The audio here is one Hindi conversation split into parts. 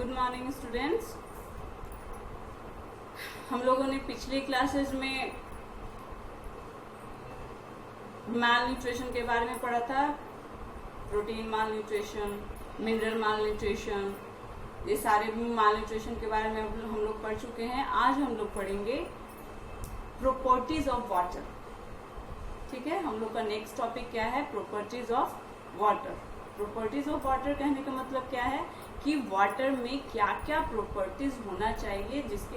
Good morning students. हम लोगों ने पिछली क्लासेस में माल न्यूट्रिशन के बारे में पढ़ा था। प्रोटीन माल न्यूट्रिशन, मिनरल माल न्यूट्रिशन, ये सारे माल न्यूट्रिशन के बारे में हम लोग पढ़ चुके हैं। आज हम लोग पढ़ेंगे प्रॉपर्टीज ऑफ वाटर। ठीक है, हम लोग का नेक्स्ट टॉपिक क्या है? Properties of water. Properties of water कहने का मतलब क्या है कि वाटर में क्या क्या प्रॉपर्टीज होना चाहिए, जिसके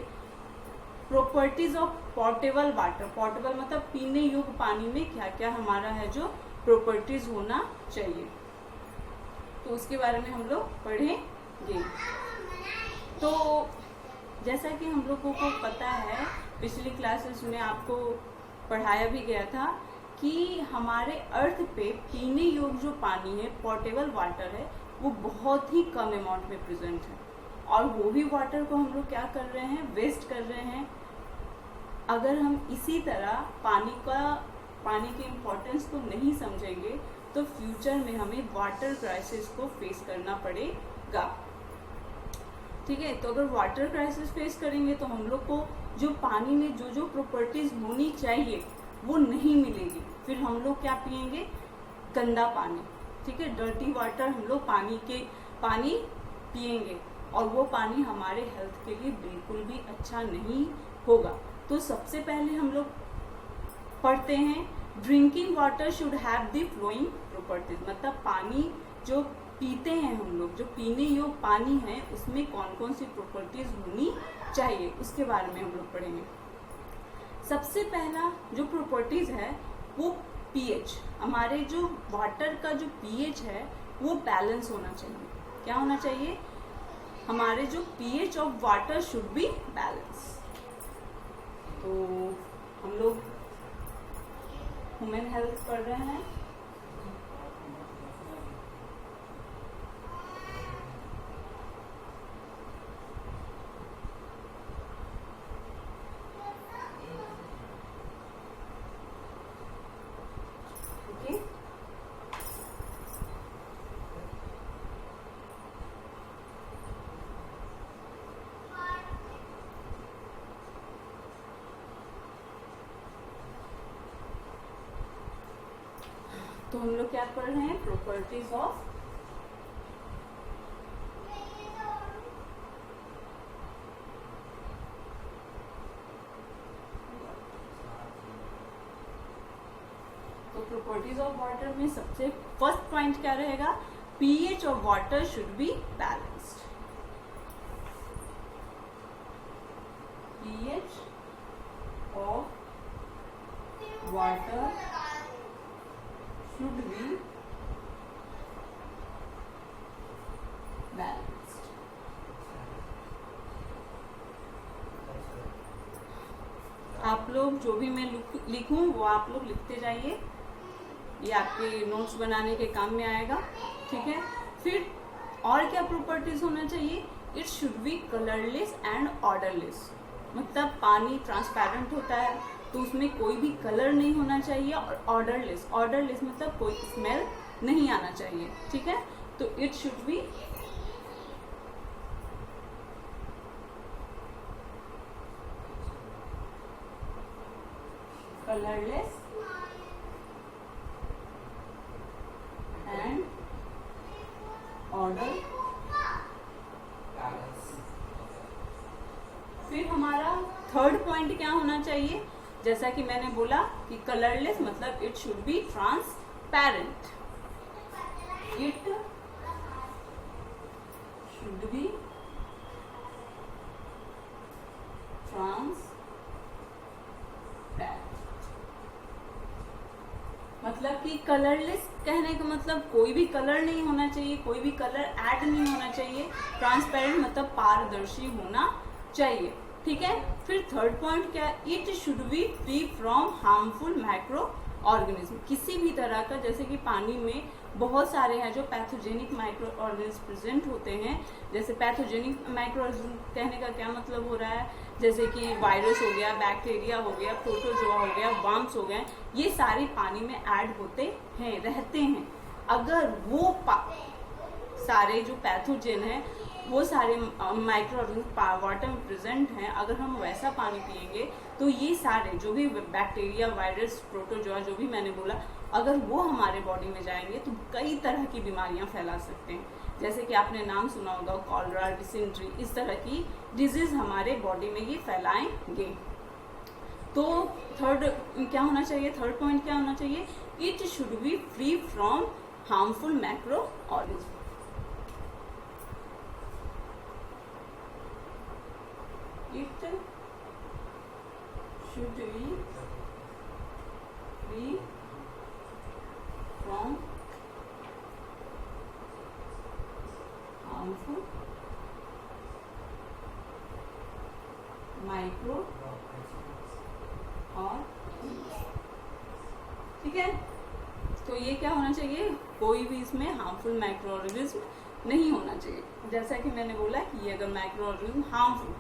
properties of portable water. Portable मतलब पीने योग्य पानी में क्या क्या हमारा है जो प्रॉपर्टीज होना चाहिए, तो उसके बारे में हम लोग पढ़ेंगे। तो जैसा कि हम लोगों को पता है, पिछली क्लासेस में आपको पढ़ाया भी गया था कि हमारे अर्थ पे पीने योग्य जो पानी है, पोर्टेबल वाटर है, वो बहुत ही कम अमाउंट में प्रेजेंट है। और वो भी वाटर को हम लोग क्या कर रहे हैं? वेस्ट कर रहे हैं। अगर हम इसी तरह पानी के इम्पोर्टेंस को नहीं समझेंगे तो फ्यूचर में हमें वाटर क्राइसिस को फेस करना पड़ेगा। ठीक है, तो अगर वाटर क्राइसिस फेस करेंगे तो हम लोग को जो पानी में जो जो प्रॉपर्टीज होनी चाहिए वो नहीं मिलेगी। फिर हम लोग क्या पिएंगे? गंदा पानी। ठीक है, डर्टी वाटर हम लोग पानी पिएंगे और वो पानी हमारे हेल्थ के लिए बिल्कुल भी अच्छा नहीं होगा। तो सबसे पहले हम लोग पढ़ते हैं drinking water should have the flowing properties. मतलब पानी जो पीते हैं हम लोग, जो पीने योग्य पानी है, उसमें कौन कौन सी प्रॉपर्टीज होनी चाहिए, उसके बारे में हम लोग पढ़ेंगे। सबसे पहला जो प्रॉपर्टीज है वो पीएच। हमारे जो वाटर का जो पीएच है वो बैलेंस होना चाहिए। क्या होना चाहिए? हमारे जो pH of water should be balance. तो हम लोग ह्यूमन हेल्थ पढ़ रहे हैं। तो हम लोग क्या पढ़ रहे हैं? Properties of properties of water में सबसे फर्स्ट पॉइंट क्या रहेगा? PH of water should be balanced. PH of water should be balanced। आप लोग जो भी मैं लिखूं वो आप लोग लिखते जाइए, ये आपके नोट्स बनाने के काम में आएगा। ठीक है, फिर और क्या प्रॉपर्टीज होना चाहिए? It should B colourless and odourless. मतलब पानी ट्रांसपेरेंट होता है तो उसमें कोई भी कलर नहीं होना चाहिए, और ऑर्डरलेस। ऑर्डरलेस मतलब कोई स्मेल नहीं आना चाहिए। ठीक है, तो it should B colourless and order. फिर हमारा थर्ड पॉइंट क्या होना चाहिए? जैसा कि मैंने बोला कि कलरलेस मतलब it should be transparent. It should be transparent. मतलब कि कलरलेस कहने का मतलब कोई भी कलर नहीं होना चाहिए, कोई भी कलर ऐड नहीं होना चाहिए। ट्रांसपेरेंट मतलब पारदर्शी होना चाहिए। ठीक है, फिर थर्ड पॉइंट क्या? It should be free from harmful micro organism. किसी भी तरह का, जैसे कि पानी में बहुत सारे हैं जो पैथोजेनिक माइक्रो ऑर्गेनिज्म प्रेजेंट होते हैं। जैसे पैथोजेनिक माइक्रो ऑर्गेनिज्म कहने का क्या मतलब हो रहा है? जैसे कि वायरस हो गया, बैक्टीरिया हो गया, प्रोटोजोआ हो गया, वर्म्स हो गए, ये सारे पानी में ऐड होते हैं, रहते हैं। अगर वो सारे जो पैथोजेन हैं वो सारे माइक्रो ऑर्गेनिज्म वाटर में प्रेजेंट हैं, अगर हम वैसा पानी पिएंगे तो ये सारे जो भी बैक्टीरिया, वायरस, प्रोटोजोआ जो भी मैंने बोला, अगर वो हमारे बॉडी में जाएंगे तो कई तरह की बीमारियां फैला सकते हैं। जैसे कि आपने नाम सुना होगा कॉलरा, डिसेंट्री, इस तरह की डिजीज हमारे बॉडी में ये फैलाएंगे। तो थर्ड क्या होना चाहिए, थर्ड पॉइंट क्या होना चाहिए, it should be free from harmful macro organism. It should be free from harmful micro और ठीक है। तो ये क्या होना चाहिए, कोई भी इसमें हार्मफुल माइक्रो ऑर्गेनिज्म नहीं होना चाहिए। जैसा कि मैंने बोला कि ये अगर micro organism harmful,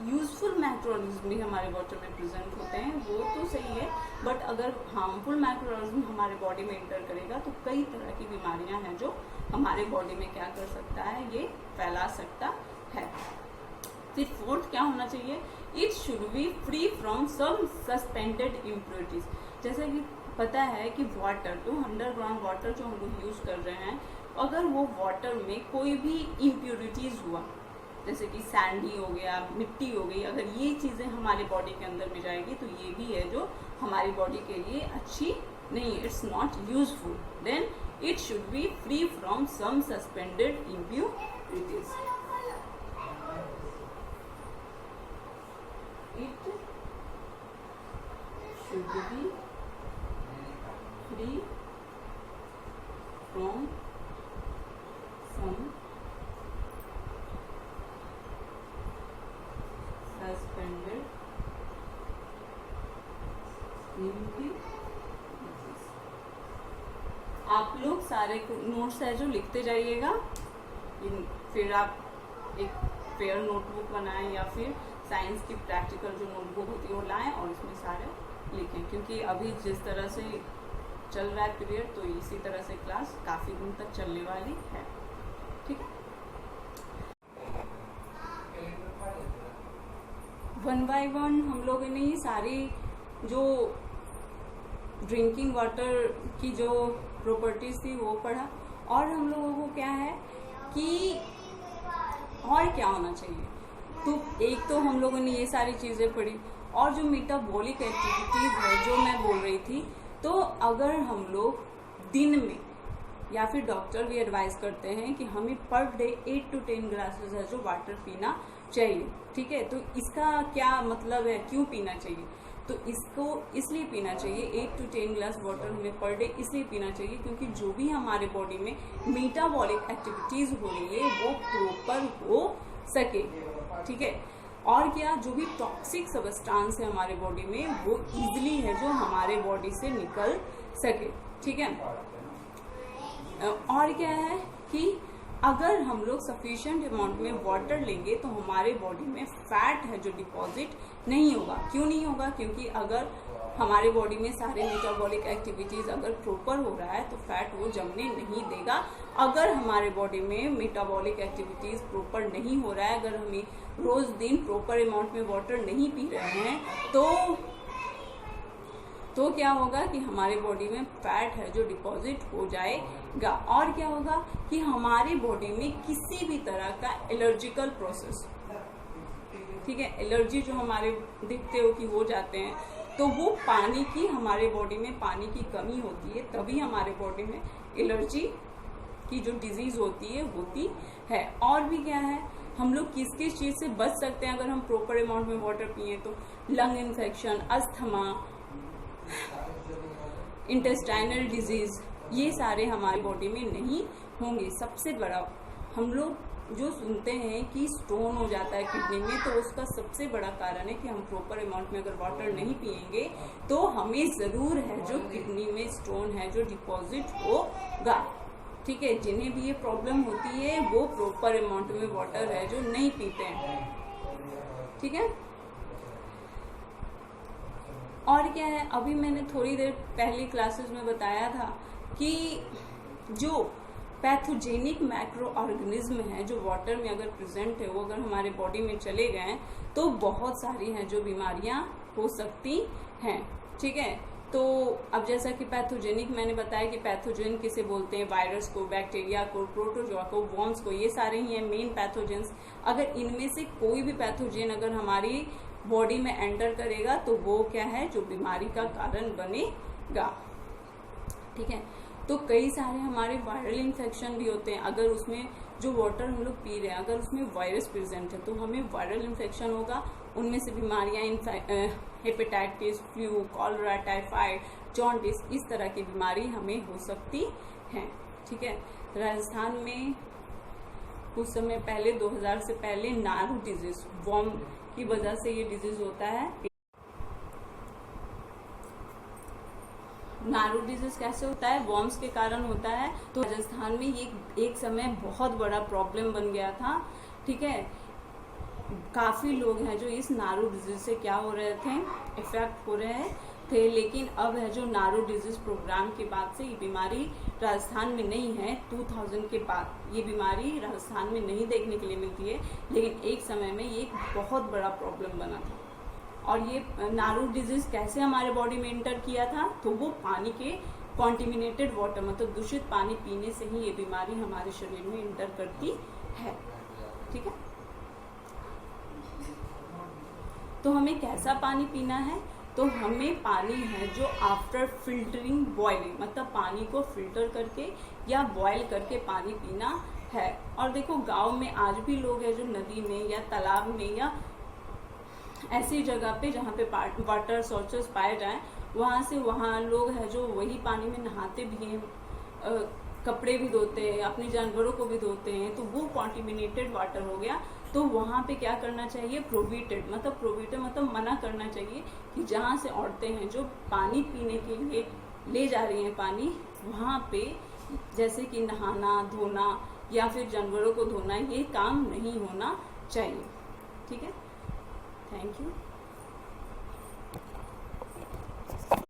useful micro organism भी हमारे वाटर में प्रेजेंट होते हैं, वो तो सही है, बट अगर हार्मफुल माइक्रो ऑर्गेनिज्म हमारे बॉडी में एंटर करेगा तो कई तरह की बीमारियां हैं जो हमारे बॉडी में क्या कर सकता है, ये फैला सकता है। फिर फोर्थ क्या होना चाहिए, it should be free from some suspended impurities. जैसे कि पता है कि वाटर, तो अंडरग्राउंड वाटर जो हम लोग यूज कर रहे हैं, अगर वो वाटर में कोई भी इम्प्योरिटीज हुआ, जैसे कि सैंडी हो गया, मिट्टी हो गई, अगर ये चीजें हमारे बॉडी के अंदर में जाएगी तो ये भी है जो हमारी बॉडी के लिए अच्छी नहीं, it's not useful. Then it should be free from some suspended impurities. It should be free from some suspended impurities। आप लोग सारे नोट्स है जो लिखते जाइएगा, फिर आप एक फेयर नोटबुक बनाएं या फिर साइंस की प्रैक्टिकल जो नोटबुक होती है वो लाएं और इसमें सारे लिखें, क्योंकि अभी जिस तरह से चल रहा है पीरियड, तो इसी तरह से क्लास काफी दिन तक चलने वाली है। ठीक है, 1 by 1 हम लोगों ने ये सारी जो ड्रिंकिंग वाटर की जो प्रॉपर्टीज थी वो पढ़ा, और हम लोगों को क्या है कि और क्या होना चाहिए। तो एक तो हम लोगों ने ये सारी चीजें पढ़ी, और जो मेटाबॉलिक एक्टिविटीज है जो मैं बोल रही थी, तो अगर हम लोग दिन में, या फिर डॉक्टर भी एडवाइस करते हैं कि हमें पर डे 8 to 10 ग्लासेस है जो वाटर पीना चाहिए। ठीक है, तो इसका क्या मतलब है, क्यों पीना चाहिए, तो इसको इसलिए पीना चाहिए, 8 to 10 ग्लास वाटर हमें पर डे इसलिए पीना चाहिए क्योंकि जो भी हमारे बॉडी में मेटाबॉलिक एक्टिविटीज हो रही है वो प्रॉपर हो सके। ठीक है, और क्या, जो भी टॉक्सिक सब्सटेंस है हमारे बॉडी में वो इजीली है जो हमारे बॉडी से निकल सके। ठीक है, और क्या है कि अगर हम लोग सफिशिएंट अमाउंट में वाटर लेंगे तो हमारे बॉडी में फैट है जो डिपॉजिट नहीं होगा। क्यों नहीं होगा, क्योंकि अगर हमारे बॉडी में सारे मेटाबॉलिक एक्टिविटीज अगर प्रॉपर हो रहा है तो फैट वो जमने नहीं देगा। अगर हमारे बॉडी में मेटाबॉलिक एक्टिविटीज प्रॉपर नहीं हो रहा है, अगर हमें रोज दिन प्रॉपर अमाउंट में वाटर नहीं पी रहे हैं, तो क्या होगा कि हमारे बॉडी में फैट है जो डिपॉजिट हो जाएगा। और क्या होगा कि हमारी बॉडी में किसी भी तरह का एलर्जिकल प्रोसेस, ठीक है, एलर्जी जो हमारे दिखते हो कि हो जाते हैं, तो वो पानी की, हमारे बॉडी में पानी की कमी होती है, तभी हमारे बॉडी में एलर्जी की जो डिजीज होती है। और भी क्या है, हम लोग किस किस चीज से बच सकते हैं अगर हम प्रॉपर अमाउंट में वाटर पिए, तो lung infection, asthma, intestinal disease, ये सारे हमारी बॉडी में नहीं होंगे। सबसे बड़ा हम लोग जो सुनते हैं कि स्टोन हो जाता है किडनी में, तो उसका सबसे बड़ा कारण है कि हम प्रॉपर अमाउंट में अगर वाटर नहीं पिएंगे तो हमें जरूर है जो किडनी में स्टोन है जो डिपॉजिट होगा। ठीक है, जिन्हें भी ये प्रॉब्लम होती है वो प्रॉपर अमाउंट में वाटर है जो नहीं पीते हैं। ठीक है, और क्या है, अभी मैंने थोड़ी देर पहली क्लासेस में बताया था कि जो पैथोजेनिक माइक्रो ऑर्गेनिज्म है जो वाटर में अगर प्रेजेंट है, वो अगर हमारे बॉडी में चले गए तो बहुत सारी हैं जो बीमारियां हो सकती हैं। ठीक है, तो अब जैसा कि पैथोजेनिक मैंने बताया कि पैथोजन किसे बोलते हैं, वायरस को, बैक्टीरिया को, प्रोटोजोआ को, वॉर्म्स को, ये सारे ही हैं मेन पैथोजेंस। अगर इनमें से कोई भी पैथोजन अगर हमारी बॉडी में एंटर करेगा तो वो क्या है, जो बीमारी का कारण बनेगा। ठीक है, तो कई सारे हमारे वायरल इन्फेक्शन भी होते हैं। अगर उसमें जो वाटर हम लोग पी रहे हैं अगर उसमें वायरस प्रेजेंट है तो हमें वायरल इन्फेक्शन होगा। उनमें से बीमारियां hepatitis, flu, cholera, typhoid, jaundice, इस तरह की बीमारी हमें हो सकती है। ठीक है, राजस्थान में कुछ समय पहले 2000 से पहले नारू डिजीज, वॉर्म की वजह से ये डिजीज होता है। नारू डिजीज कैसे होता है, वॉर्म्स के कारण होता है। तो राजस्थान में ये एक समय बहुत बड़ा प्रॉब्लम बन गया था। ठीक है, काफी लोग हैं जो इस नारू डिजीज से क्या हो रहे थे, इफेक्ट हो रहे थे। लेकिन अब है जो नारू डिजीज प्रोग्राम के बाद से ये बीमारी राजस्थान में नहीं है। 2000 के बाद ये बीमारी राजस्थान में नहीं देखने के लिए मिलती है, लेकिन एक समय में ये एक बहुत बड़ा प्रॉब्लम बना था। और ये नारू डिजीज कैसे हमारे बॉडी में एंटर किया था, तो वो पानी के कॉन्टिमिनेटेड वाटर, मतलब दूषित पानी पीने से ही ये बीमारी हमारे शरीर में एंटर करती है। ठीक है, तो हमें कैसा पानी पीना है, तो हमें पानी है जो आफ्टर फिल्टरिंग बॉइलिंग, मतलब पानी को फिल्टर करके या बॉयल करके पानी पीना है। और देखो गांव में आज भी लोग हैं जो नदी में या तालाब में या ऐसी जगह पे जहाँ पे वाटर सोर्सेस पाए जाएं, वहाँ लोग हैं जो वही पानी में नहाते भी हैं, कपड़े भी धोते हैं, अपने जानवरों को भी धोते हैं, तो वो कॉन्टिमिनेटेड वाटर हो गया। तो वहाँ पे क्या करना चाहिए, प्रोहिबिटेड मतलब मना करना चाहिए कि जहाँ से औरतें हैं जो पानी पीने के लिए ले जा रही हैं पानी, वहाँ पे जैसे कि नहाना, धोना या फिर जानवरों को धोना, ये काम नहीं होना चाहिए। ठीक है, थैंक यू।